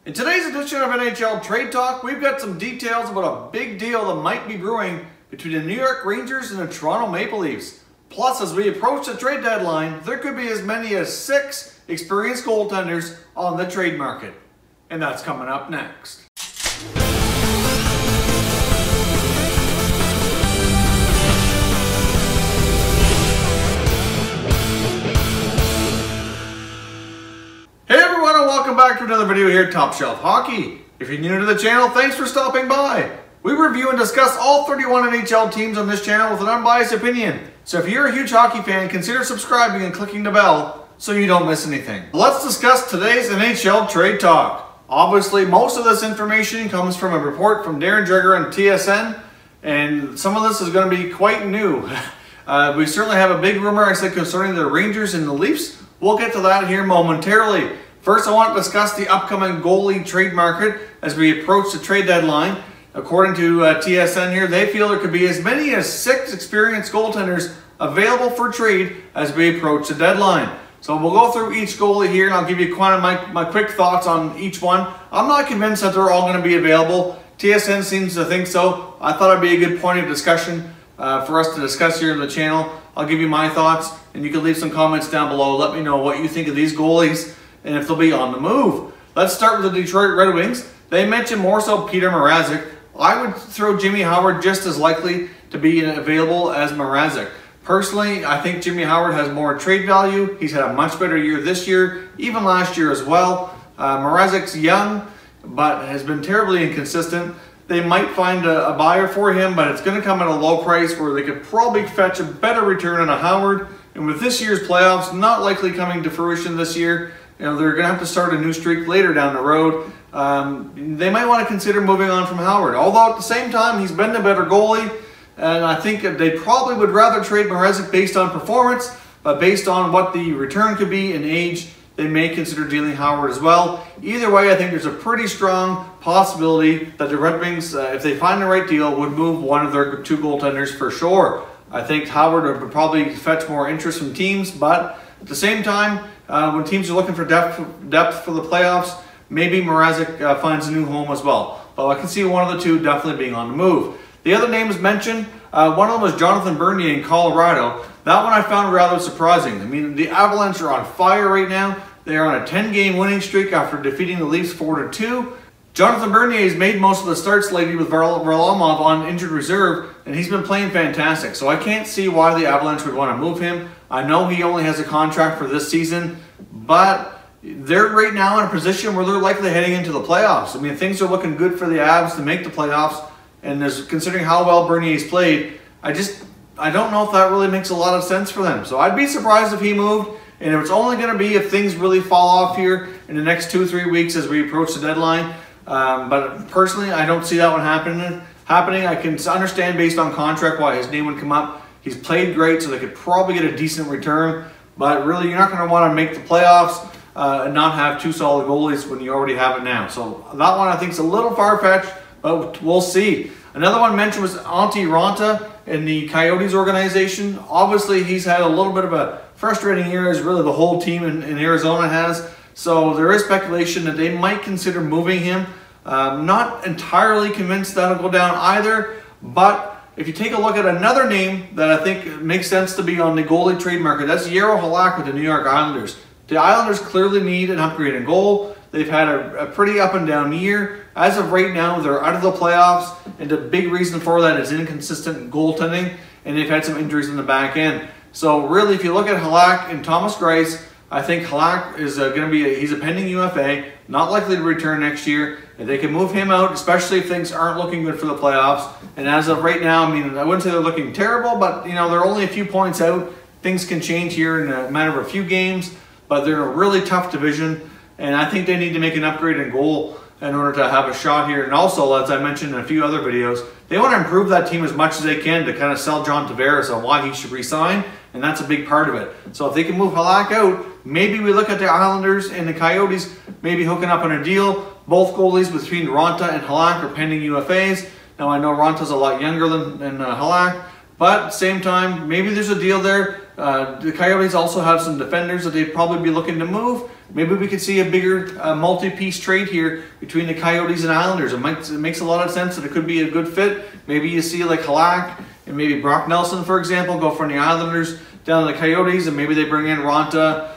In today's edition of NHL Trade Talk, we've got some details about a big deal that might be brewing between the New York Rangers and the Toronto Maple Leafs. Plus, as we approach the trade deadline, there could be as many as 6 experienced goaltenders on the trade market. And that's coming up next. Hey everyone, and welcome back to another video here at Top Shelf Hockey. If you're new to the channel, thanks for stopping by. We review and discuss all 31 NHL teams on this channel with an unbiased opinion. So if you're a huge hockey fan, consider subscribing and clicking the bell so you don't miss anything. Let's discuss today's NHL Trade Talk. Obviously, most of this information comes from a report from Darren Dreger and TSN, and some of this is going to be quite new. We certainly have a big rumor, I said, concerning the Rangers and the Leafs. We'll get to that here momentarily. First, I want to discuss the upcoming goalie trade market as we approach the trade deadline. According to TSN here, they feel there could be as many as 6 experienced goaltenders available for trade as we approach the deadline. So we'll go through each goalie here and I'll give you kind of my quick thoughts on each one. I'm not convinced that they're all going to be available. TSN seems to think so. I thought it'd be a good point of discussion for us to discuss here on the channel. I'll give you my thoughts and you can leave some comments down below. Let me know what you think of these goalies and if they'll be on the move. Let's start with the Detroit Red Wings. They mentioned more so Peter Mrazek. I would throw Jimmy Howard just as likely to be available as Mrazek. Personally, I think Jimmy Howard has more trade value. He's had a much better year this year, even last year as well. Mrazek's young, but has been terribly inconsistent. They might find a buyer for him, but it's going to come at a low price where they could probably fetch a better return on a Howard. And with this year's playoffs not likely coming to fruition this year, they're going to have to start a new streak later down the road. They might want to consider moving on from Howard. Although at the same time, he's been the better goalie. And I think they probably would rather trade Mrazek based on performance, but based on what the return could be in age, they may consider dealing Howard as well. Either way, I think there's a pretty strong possibility that the Red Wings, if they find the right deal, would move one of their 2 goaltenders for sure. I think Howard would probably fetch more interest from teams, but at the same time, when teams are looking for depth for the playoffs, maybe Mrazek finds a new home as well. But I can see one of the 2 definitely being on the move. The other names mentioned, one of them was Jonathan Bernier in Colorado. That one I found rather surprising. I mean, the Avalanche are on fire right now. They are on a 10-game winning streak after defeating the Leafs 4-2. Jonathan Bernier has made most of the starts lately with Varlamov on injured reserve, and he's been playing fantastic. So I can't see why the Avalanche would want to move him. I know he only has a contract for this season, but they're right now in a position where they're likely heading into the playoffs. I mean, things are looking good for the Avs to make the playoffs, and considering how well Bernier's played, I don't know if that really makes a lot of sense for them. So I'd be surprised if he moved, and it's only going to be if things really fall off here in the next 2-3 weeks as we approach the deadline. But personally, I don't see that one happening. I can understand based on contract why his name would come up. He's played great, so they could probably get a decent return. But really, you're not going to want to make the playoffs and not have 2 solid goalies when you already have it now. So that one I think is a little far-fetched, but we'll see. Another one mentioned was Antti Raanta in the Coyotes organization. Obviously, he's had a little bit of a frustrating year, as really the whole team in Arizona has. So there is speculation that they might consider moving him. Not entirely convinced that'll go down either, but if you take a look at another name that I think makes sense to be on the goalie trade market, that's Jaro Halak with the New York Islanders. The Islanders clearly need an upgrade in goal. They've had a pretty up and down year. As of right now, they're out of the playoffs, and the big reason for that is inconsistent goaltending, and they've had some injuries in the back end. So really, if you look at Halak and Thomas Greiss, I think Halak is going to be he's a pending UFA, not likely to return next year. If they can move him out, especially if things aren't looking good for the playoffs. And as of right now, I mean, I wouldn't say they're looking terrible, but they're only a few points out. Things can change here in a matter of a few games, but they're in a really tough division, and I think they need to make an upgrade in goal in order to have a shot here. And also, as I mentioned in a few other videos, they want to improve that team as much as they can to kind of sell John Tavares on why he should resign, and that's a big part of it. So if they can move Halak out, maybe we look at the Islanders and the Coyotes maybe hooking up on a deal. Both goalies between Raanta and Halak are pending UFAs. Now I know Ranta's a lot younger than Halak, but at the same time, maybe there's a deal there. The Coyotes also have some defenders that they'd probably be looking to move. maybe we could see a bigger multi-piece trade here between the Coyotes and Islanders. It makes a lot of sense that it could be a good fit. Maybe you see like Halak and maybe Brock Nelson, for example, go from the Islanders down to the Coyotes, and maybe they bring in Ronta,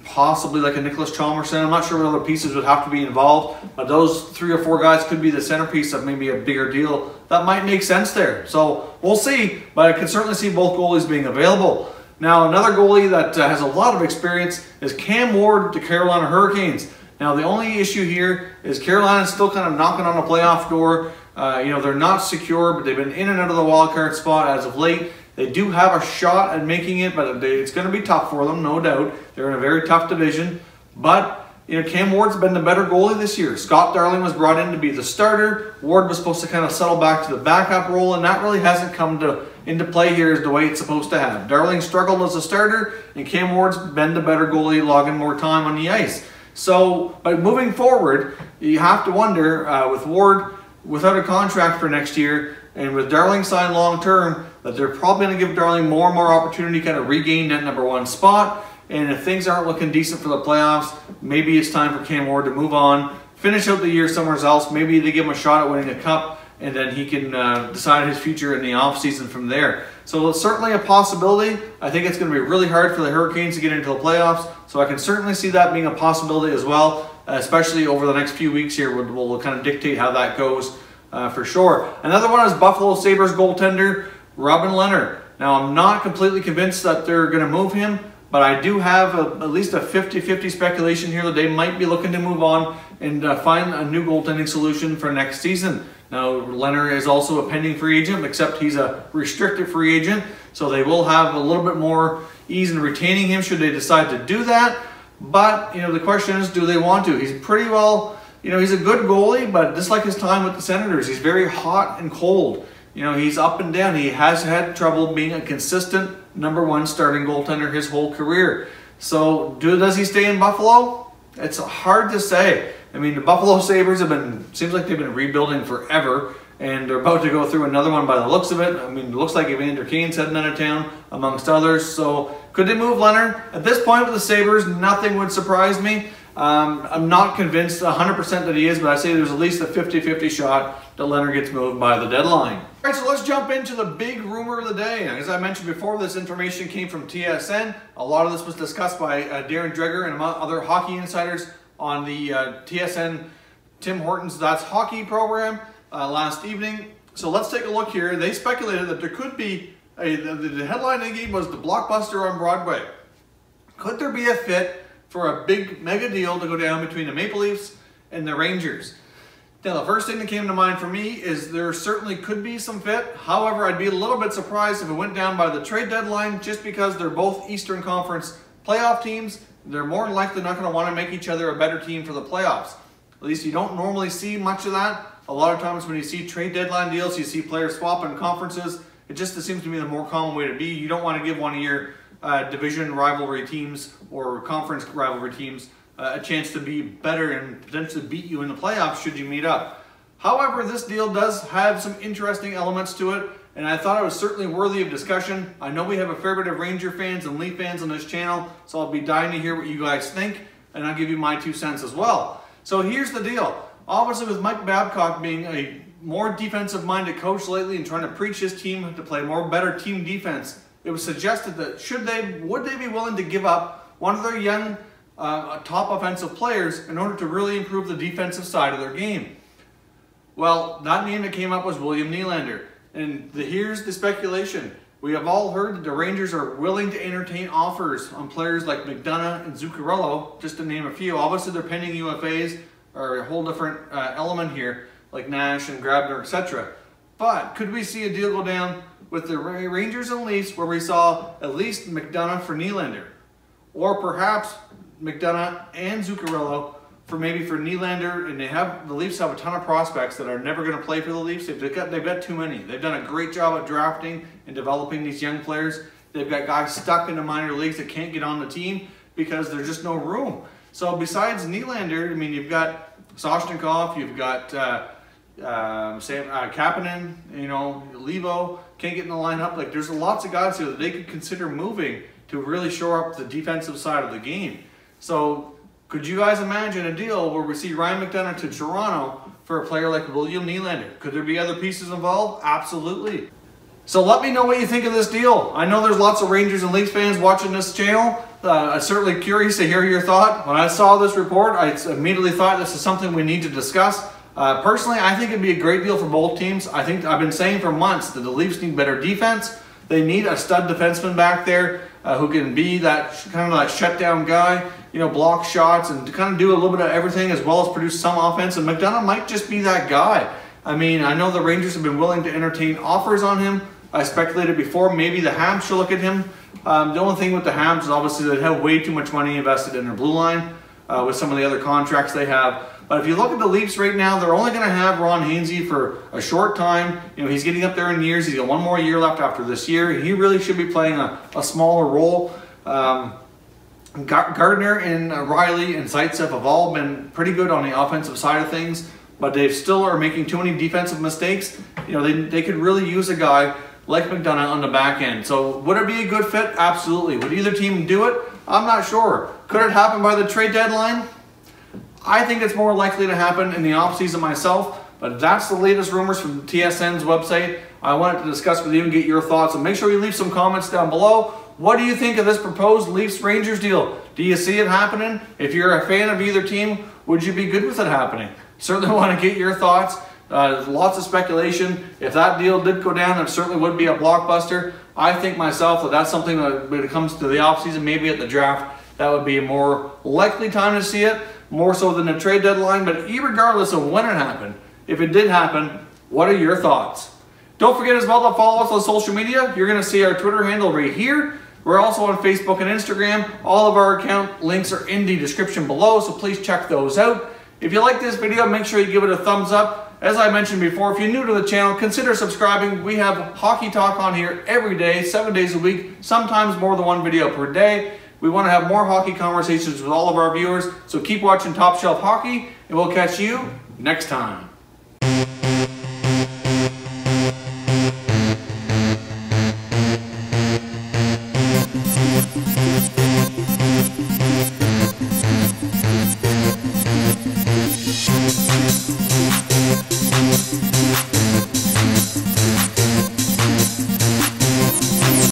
possibly like a Nicholas Chalmerson. I'm not sure what other pieces would have to be involved, but those 3 or 4 guys could be the centerpiece of maybe a bigger deal. That might make sense there. So we'll see, but I can certainly see both goalies being available. Now, another goalie that has a lot of experience is Cam Ward, the Carolina Hurricanes. Now, the only issue here is Carolina's still kind of knocking on the playoff door. They're not secure, but they've been in and out of the wild card spot as of late. They do have a shot at making it, but it's going to be tough for them, no doubt. They're in a very tough division. But Cam Ward's been the better goalie this year. Scott Darling was brought in to be the starter. Ward was supposed to kind of settle back to the backup role, and that really hasn't come into play here as the way it's supposed to have. Darling struggled as a starter, and Cam Ward's been the better goalie, logging more time on the ice. So, but moving forward, you have to wonder, with Ward without a contract for next year, and with Darling signed long-term, that they're probably going to give Darling more and more opportunity to kind of regain that #1 spot. And if things aren't looking decent for the playoffs, maybe it's time for Cam Ward to move on, finish out the year somewhere else. Maybe they give him a shot at winning a cup, and then he can decide his future in the offseason from there. So it's certainly a possibility. I think it's going to be really hard for the Hurricanes to get into the playoffs, so I can certainly see that being a possibility as well, especially over the next few weeks here. We'll kind of dictate how that goes for sure. Another one is Buffalo Sabres goaltender Robin Lehner. Now, I'm not completely convinced that they're going to move him, but I do have at least a 50-50 speculation here that they might be looking to move on and find a new goaltending solution for next season. Now, Lehner is also a pending free agent, except he's a restricted free agent, so they will have a little bit more ease in retaining him should they decide to do that. But, the question is, do they want to? He's pretty well, he's a good goalie, but just like his time with the Senators, he's very hot and cold. He's up and down. He has had trouble being a consistent #1 starting goaltender his whole career. So does he stay in Buffalo? It's hard to say. I mean, the Buffalo Sabres seems like they've been rebuilding forever, and they're about to go through another one by the looks of it. I mean, it looks like Evander Kane's heading out of town, amongst others. So could they move Lehner? At this point with the Sabres, nothing would surprise me. I'm not convinced 100% that he is, but I say there's at least a 50-50 shot that Lehner gets moved by the deadline. All right, so let's jump into the big rumor of the day. As I mentioned before, this information came from TSN. A lot of this was discussed by Darren Dreger and other hockey insiders on the TSN Tim Hortons That's Hockey program last evening. So let's take a look here. They speculated that there could be, the headline they gave was the blockbuster on Broadway. Could there be a fit for a big mega deal to go down between the Maple Leafs and the Rangers? Now, the first thing that came to mind for me is there certainly could be some fit. However, I'd be a little bit surprised if it went down by the trade deadline, just because they're both Eastern Conference playoff teams. They're more than likely not going to want to make each other a better team for the playoffs. At least you don't normally see much of that. A lot of times when you see trade deadline deals, you see players swapping conferences. It just seems to me the more common way to be. You don't want to give one of your division rivalry teams or conference rivalry teams a chance to be better and potentially beat you in the playoffs should you meet up. However, this deal does have some interesting elements to it, and I thought it was certainly worthy of discussion. I know we have a fair bit of Ranger fans and Leaf fans on this channel, so I'll be dying to hear what you guys think, and I'll give you my 2 cents as well. So here's the deal. Obviously, with Mike Babcock being a more defensive-minded coach lately and trying to preach his team to play more better team defense, it was suggested that would they be willing to give up one of their young top offensive players in order to really improve the defensive side of their game. Well, that name that came up was William Nylander. And here's the speculation. We have all heard that the Rangers are willing to entertain offers on players like McDonagh and Zuccarello, just to name a few. Obviously, they're pending UFAs, or a whole different element here, like Nash and Grabner, etc. But could we see a deal go down with the Rangers and Leafs where we saw at least McDonagh for Nylander? Or perhaps McDonagh and Zuccarello for Nylander, and the Leafs have a ton of prospects that are never going to play for the Leafs. They've got too many. They've done a great job at drafting and developing these young players. They've got guys stuck in the minor leagues that can't get on the team because there's just no room. So besides Nylander, I mean, you've got Soshnikov, you've got Kapanen, Levo can't get in the lineup. Like, there's lots of guys here that they could consider moving to really shore up the defensive side of the game. So could you guys imagine a deal where we see Ryan McDonagh to Toronto for a player like William Nylander? Could there be other pieces involved? Absolutely. So let me know what you think of this deal. I know there's lots of Rangers and Leafs fans watching this channel. I'm certainly curious to hear your thought. When I saw this report, I immediately thought this is something we need to discuss. Personally, I think it'd be a great deal for both teams. I think I've been saying for months that the Leafs need better defense. They need a stud defenseman back there who can be that kind of like shutdown guy, you know, block shots and to kind of do a little bit of everything as well as produce some offense. And McDonagh might just be that guy. I mean, I know the Rangers have been willing to entertain offers on him. I speculated before maybe the Habs should look at him. The only thing with the Habs is obviously they have way too much money invested in their blue line with some of the other contracts they have. But if you look at the Leafs right now, they're only going to have Ron Hainsey for a short time. You know, he's getting up there in years. He's got one more year left after this year. He really should be playing a smaller role. Gardner and Riley and Zaitsev have all been pretty good on the offensive side of things, but they still are making too many defensive mistakes. You know, they could really use a guy like McDonagh on the back end. So would it be a good fit? Absolutely. Would either team do it? I'm not sure. Could it happen by the trade deadline? I think it's more likely to happen in the offseason myself, but that's the latest rumors from TSN's website. I wanted to discuss with you and get your thoughts, and make sure you leave some comments down below. What do you think of this proposed Leafs-Rangers deal? Do you see it happening? If you're a fan of either team, would you be good with it happening? Certainly want to get your thoughts. Lots of speculation. If that deal did go down, it certainly would be a blockbuster. I think myself that that's something that when it comes to the offseason, maybe at the draft, that would be a more likely time to see it, more so than the trade deadline. But regardless of when it happened, if it did happen, what are your thoughts? Don't forget as well to follow us on social media. You're going to see our Twitter handle right here. We're also on Facebook and Instagram. All of our account links are in the description below, so please check those out. If you like this video, make sure you give it a thumbs up. As I mentioned before, if you're new to the channel, consider subscribing. We have hockey talk on here every day, 7 days a week, sometimes more than one video per day. We want to have more hockey conversations with all of our viewers, so keep watching Top Shelf Hockey, and we'll catch you next time.